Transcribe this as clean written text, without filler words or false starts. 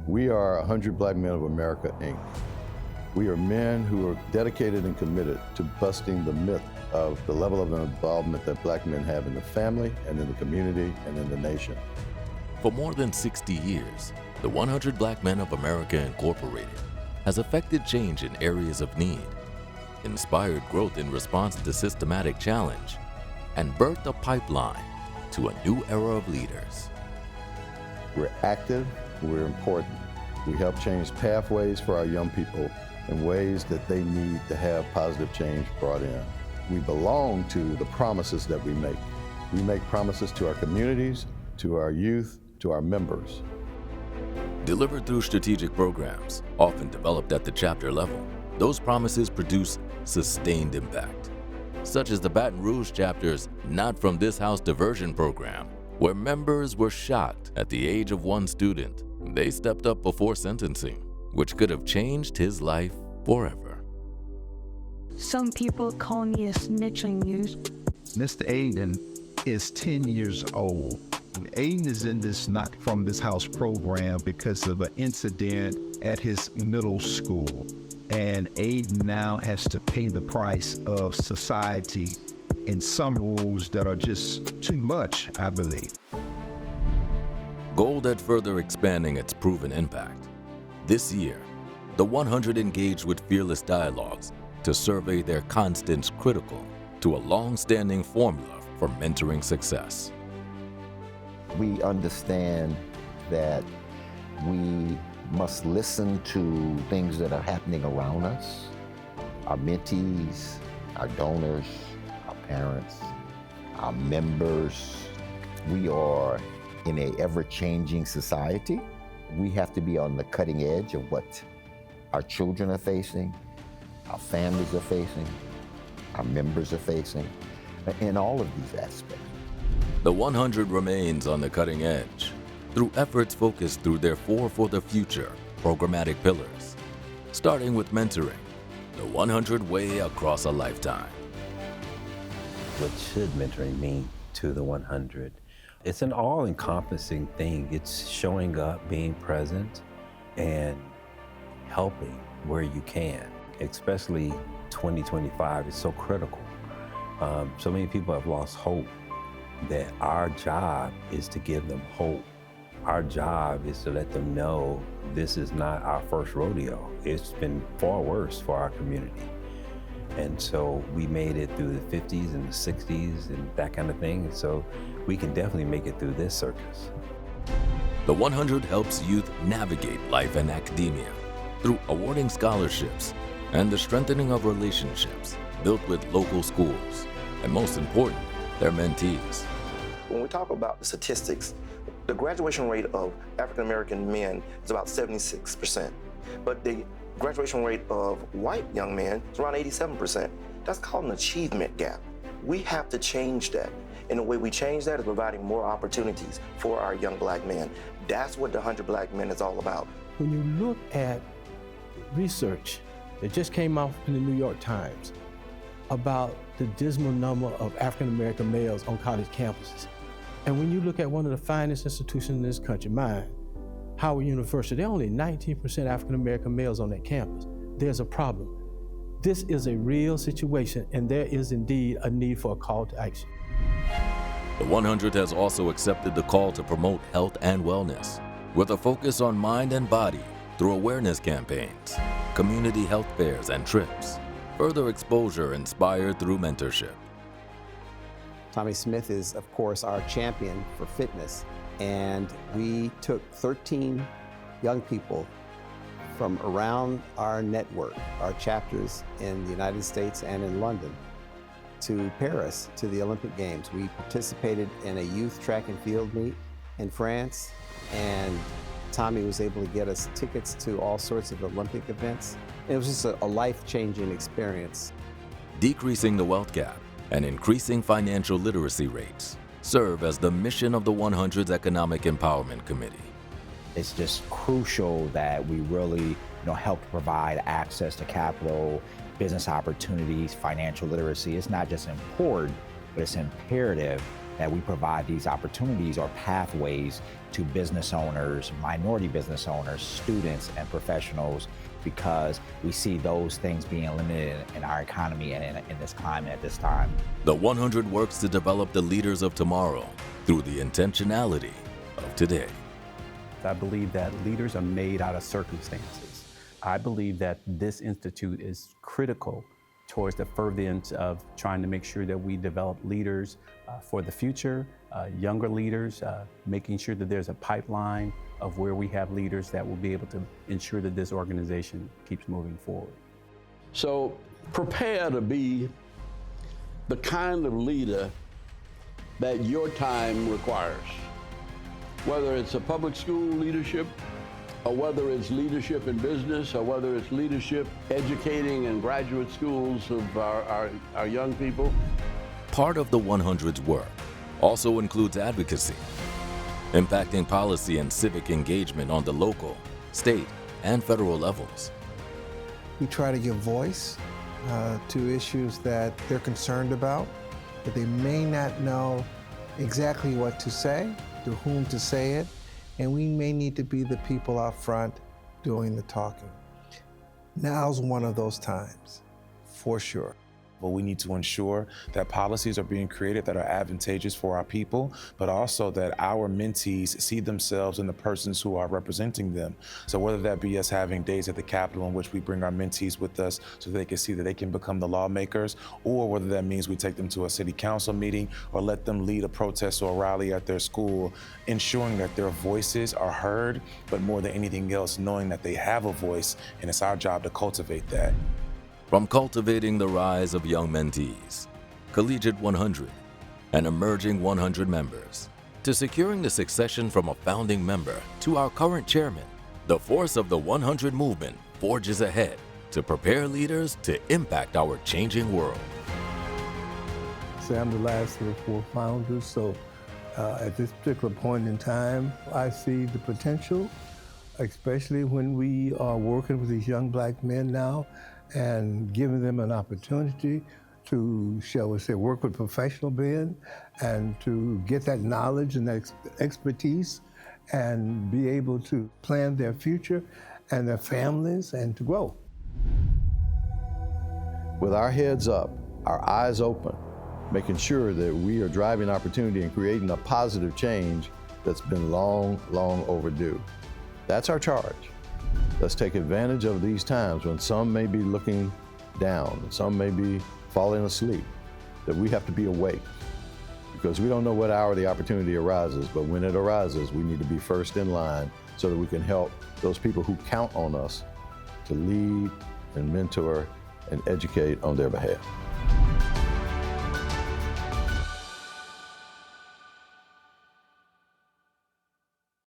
We are 100 Black Men of America, Inc. We are men who are dedicated and committed to busting the myth of the level of involvement that Black men have in the family and in the community and in the nation. For more than 60 years, the 100 Black Men of America Incorporated has affected change in areas of need, inspired growth in response to systematic challenge, and birthed a pipeline to a new era of leaders. We're active, we're important. We help change pathways for our young people in ways that they need to have positive change brought in. We belong to the promises that we make. We make promises to our communities, to our youth, to our members. Delivered through strategic programs, often developed at the chapter level, those promises produce sustained impact, such as the Baton Rouge chapter's Not From This House diversion program, where members were shocked at the age of one student. They stepped up before sentencing, which could have changed his life forever. Some people call me a snitching news. Mr. Aiden is 10 years old. Aiden is in this Not From This House program because of an incident at his middle school. And Aiden now has to pay the price of society and some rules that are just too much, I believe. Gold at further expanding its proven impact. This year, the 100 engaged with fearless dialogues to survey their constants critical to a long-standing formula for mentoring success. We understand that we must listen to things that are happening around us, our mentees, our donors, our parents, our members. We are in an ever-changing society. We have to be on the cutting edge of what our children are facing, our families are facing, our members are facing, in all of these aspects. The 100 remains on the cutting edge through efforts focused through their 4 for the Future programmatic pillars, starting with mentoring, the 100 way across a lifetime. What should mentoring mean to the 100? It's an all-encompassing thing. It's showing up, being present, and helping where you can. Especially 2025 is so critical. So many people have lost hope that our job is to give them hope. Our job is to let them know this is not our first rodeo. It's been far worse for our community. And so we made it through the 50s and the 60s and that kind of thing. And so we can definitely make it through this circus. The 100 helps youth navigate life and academia through awarding scholarships and the strengthening of relationships built with local schools, and most important, their mentees. When we talk about the statistics, the graduation rate of African American men is about 76%, but the graduation rate of white young men is around 87%. That's called an achievement gap. We have to change that. And the way we change that is providing more opportunities for our young Black men. That's what the 100 Black Men is all about. When you look at research that just came out in the New York Times about the dismal number of African American males on college campuses, and when you look at one of the finest institutions in this country, mine, Howard University, there are only 19% African American males on that campus. There's a problem. This is a real situation, and there is indeed a need for a call to action. The 100 has also accepted the call to promote health and wellness, with a focus on mind and body through awareness campaigns, community health fairs and trips, further exposure inspired through mentorship. Tommy Smith is, of course, our champion for fitness, and we took 13 young people from around our network, our chapters in the United States and in London, to Paris, to the Olympic Games. We participated in a youth track and field meet in France, and Tommy was able to get us tickets to all sorts of Olympic events. It was just a life-changing experience. Decreasing the wealth gap and increasing financial literacy rates serve as the mission of the 100's Economic Empowerment Committee. It's just crucial that we really help provide access to capital, business opportunities, financial literacy. It's not just important, but it's imperative that we provide these opportunities or pathways to business owners, minority business owners, students, and professionals, because we see those things being limited in our economy and in this climate at this time. The 100 works to develop the leaders of tomorrow through the intentionality of today. I believe that leaders are made out of circumstances. I believe that this institute is critical towards the furtherance of trying to make sure that we develop leaders for the future, younger leaders, making sure that there's a pipeline of where we have leaders that will be able to ensure that this organization keeps moving forward. So prepare to be the kind of leader that your time requires. Whether it's a public school leadership, or whether it's leadership in business, or whether it's leadership educating in graduate schools of our young people. Part of the 100's work also includes advocacy, impacting policy and civic engagement on the local, state, and federal levels. We try to give voice to issues that they're concerned about, but they may not know exactly what to say, to whom to say it, and we may need to be the people out front doing the talking. Now's one of those times, for sure. But we need to ensure that policies are being created that are advantageous for our people, but also that our mentees see themselves in the persons who are representing them. So whether that be us having days at the Capitol in which we bring our mentees with us so they can see that they can become the lawmakers, or whether that means we take them to a city council meeting or let them lead a protest or a rally at their school, ensuring that their voices are heard, but more than anything else, knowing that they have a voice, and it's our job to cultivate that. From cultivating the rise of young mentees, Collegiate 100, and emerging 100 members, to securing the succession from a founding member to our current chairman, the force of the 100 movement forges ahead to prepare leaders to impact our changing world. So I'm the last of the 4 founders, so at this particular point in time, I see the potential, especially when we are working with these young black men now, and giving them an opportunity to, shall we say, work with professional men and to get that knowledge and that expertise and be able to plan their future and their families and to grow. With our heads up, our eyes open, making sure that we are driving opportunity and creating a positive change that's been long, long overdue. That's our charge. Let's take advantage of these times when some may be looking down, and some may be falling asleep, that we have to be awake, because we don't know what hour the opportunity arises, but when it arises, we need to be first in line so that we can help those people who count on us to lead and mentor and educate on their behalf.